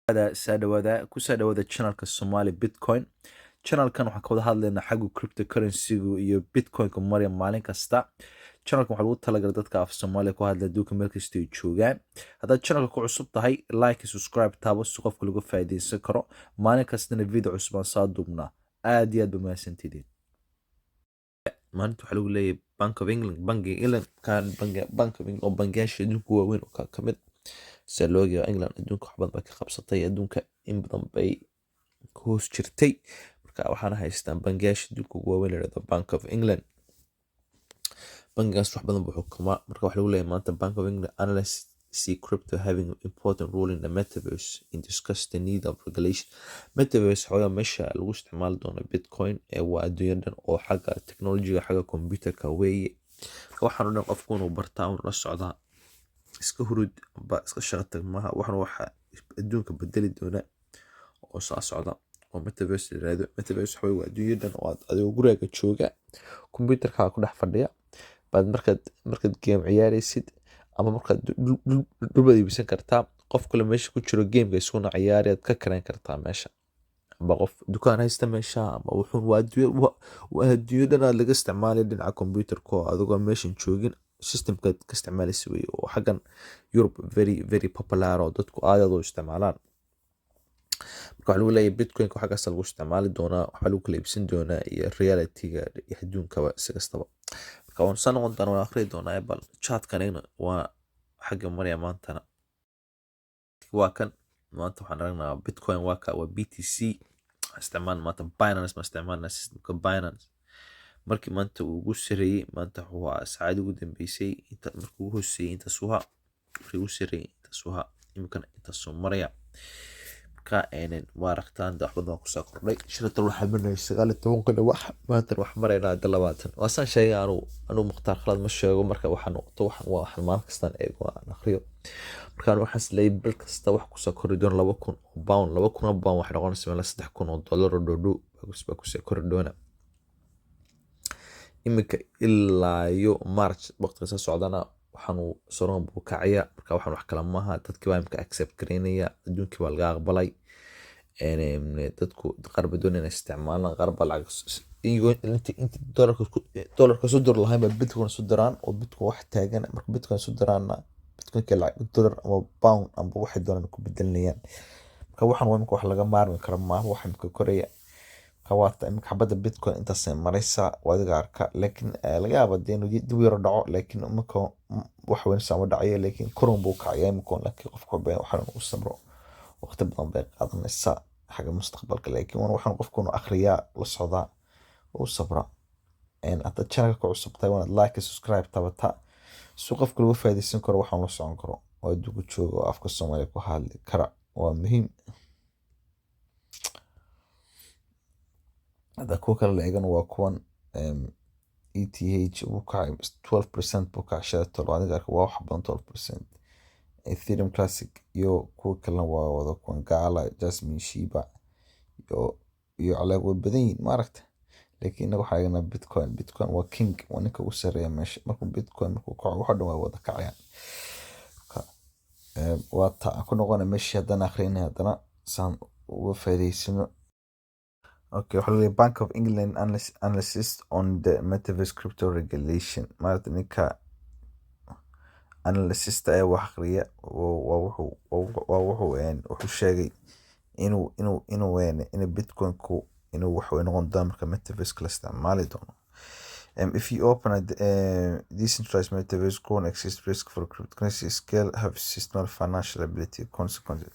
Ku soo dhawaada channelka Somali Bitcoin. Channelkan waxaan ka wada hadlaynaa xagga cryptocurrency-gu iyo Bitcoin-ka maraya maalin kasta. Channelkan waxaa lagu talagalay dadka af Soomaaliya ku hadla adduunka meel kasta ay joogaan. Haddaad channelka ku cusub tahay, like iyo subscribe taabo si qofka lagu faa'iidaysan karo. Maalin kastana video cusub aan soo duubnaa. Aad iyo aad ba mahadsantidiin. Maanta waxaa lagu leeyahay Bank of England, Bank of England oo bangiyaasha adduunka waaweyn oo ka mid sida loo ogayo England adduunka wax badan bay ka qabsatay, adduunka in badan bay ku hoos jirtay. Marka waxaana haystaan bangiyaasha adduunka ugu waaweyn la yidhahdo Bank of England. Bangigaas wax badan buu xukumaa. Marka waxaa lagu leeyahay maanta Bank of England analysts see crypto having an important role in the metaverse and discuss the need of regulation. Metaverse waxaa meesha lagu isticmaali doono Bitcoin waa adduunyadan oo xagga technology xagga computerka weeye. Waxaan u dhan qofku inuu bartaa oo la socdaa iska hurud ba iska shaqo maaha. waxaan waxa adduunka bedeli doona oo soo socda oo metaverse la yiraahdo. Metaverse waa adduunyadan oo adiga guriga jooga computerka ku dhex fadhiya baad markaad game ciyaaraysid ama markaad dhulbad iibsan kartaa qof kale meesha ku jiro gameka isku ciyaariyaad ka karan kartaa meesha aba qof dukaan haysta meesha ama wuxuu waa adduunyadan aad laga isticmaalay dhinaca computerka adigoo meeshan joogin systemka ka isticmaalaysa way oo xagan Europe very popular oo dadku aad u isticmaalaan. Marka waxa lagu leeyahay Bitcoin waxa kaas lagu isticmaali doonaa waxa lagu kala iibsan doonaa iyo reality-ga adduunka si kastaba. Marka waan soo noqon doonaa akhri doonaa bal chat-kan waa xagga maraya maantana waa kan maanta waxaan aragnaa Bitcoin waa BTC isticmaal maanta Binance ma isticmaalna systemka Binance. markii maanta uu ugu sareeyay maanta waa saacad ugu dambeysay inta markuu hooseeyay inta suha markii uu sareeyay inta suha imkan inta soo maraya marka waa raqtaan wax badan ku soo kordhay shirta waxa marnay 19 qana wax maanta wax marayna 20 waa san sheegay anu muxtaar khalad ma sheego marka waxaan noqoto waxaan maalin kasta eego aan akhriyo marka waxaan isleeyay bil kasta wax ku soo kordhay doon 2,000 pound 2,000 pound wax noqonaysa 3,000 dollar oo dhow ku soo kordhay doona imika ilaa iyo March waqtiga soo socdana waxaanu soo buu kacaya marka waxaan wax kala maaha dadkii waa imka accept gareynaya adduunkii waa laga aqbalay dadku qarba doonayna isticmaalaan qarba lacag inta dollarka soo dir lahayn Bitcoin soo diraan oo Bitcoin wax taagan marka Bitcoin soo diraana Bitcoin ka lacag dollar ama pound ama waxay doonaan ku bedelinayaan marka waxaan waa imka wax laga maarmi karo maaha wax imka koreya kawaata imka xabada Bitcoin inta soo maraysa wadiga arka laakiin laga yaabo inuu dib yar dhaco laakiin imka wax weyn sama dhacay laakiin koron buu kacay imka laakiin qofku baa waxaan u samro waqti badan bay qaadanaysa xaga mustaqbalka laakiin waxaan qofku akhriya la socda oo sabra hadda channelka ku cusubtay waad like subscribe tabata si qofku uga faa'iideysan karo waxaan la socon karo oo adduunka joogo afka Soomaaliya ku hadli kara waa muhiim. هذا كوكا لعيقنا وكون ETH بوكا 12% بوكا شهادة طلعاني ذاك واحد 12% Ethereum Classic يو كوكا لنا وذا كون قاعلة جاسمين شيبا يو على بدين ما عرفت لكن نروح حاجنا بيتكوين وكينج ونك وسريع مش ماكو بيتكوين ماكو كوع واحد وذا كعيان واتا كنا قانا مشي هذا آخرين هذا سان وفريسنا. Okay, waxaa Bank of England analysis on the metaverse crypto regulation. Maarta ninka analysis ay wax akhriya wuxuu sheegay inuu Bitcoin ku inuu wax weyn noqon doono marka metaverse kala isticmaali doono. If you open a decentralized metaverse coin exists risk for cryptocurrency scale have systemic financial ability consequences.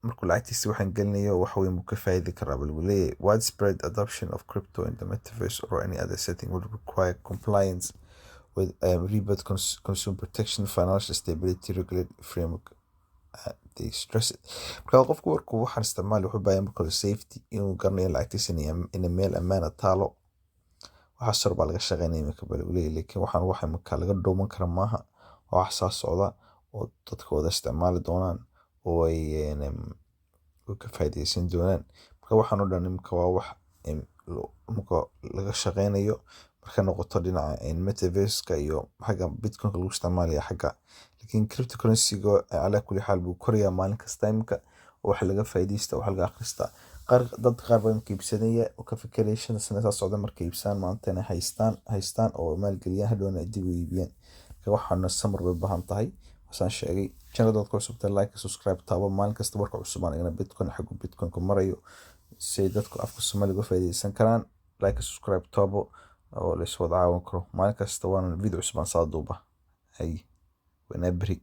markuu lacagtiisa waxaan gelinayo wax weyn ka faa'iido karaa bal wali widespread adoption of crypto in the metaverse or any other setting would require compliance with rebate consumer protection financial stability regulatory framework they stress it marka qofku markuu waxaan isticmaalo wuxuu baahan marka safety inuu garanayo lacagtiisa in meel ammaan taalo waxa sar baa laga shaqeynaya marka bal wali laakiin waxaan marka laga dhooman kara maaha wax soo socda oo dadka wada isticmaali doonaan oo ay ka faa'iideysan doonaan marka waxaan u dhan imka waa wax imka laga shaqeynayo marka noqoto dhinaca metaverse-ka iyo xagga Bitcoin lagu isticmaalayo xagga laakiin cryptocurrency-ga calaa kulli xaal buu korayaa maalin kasta imika, oo wax laga faa'iidaysta, wax laga akhristaa. Dad qaar baa imika iibsanaya oo ka fekeraya 5 sano soo socda markay iibsadaan maanta inay haystaan oo maalgeliyaan, hadhowna ay dib u iibiyaan. Marka waxaana samar bay u baahan tahay. Waxaan sheegay channel ku cusub tahay, like, subscribe, taabo maalin kasta warka cusub aan igana Bitcoin xagu Bitcoin ku marayo, si ay dadku afka Soomaaliga uga faa'iidaysan karaan. Like, subscribe, taabo oo la iswada caawin karo. Maalin kasta waan video cusub aan soo duuba. Hay, wana beri.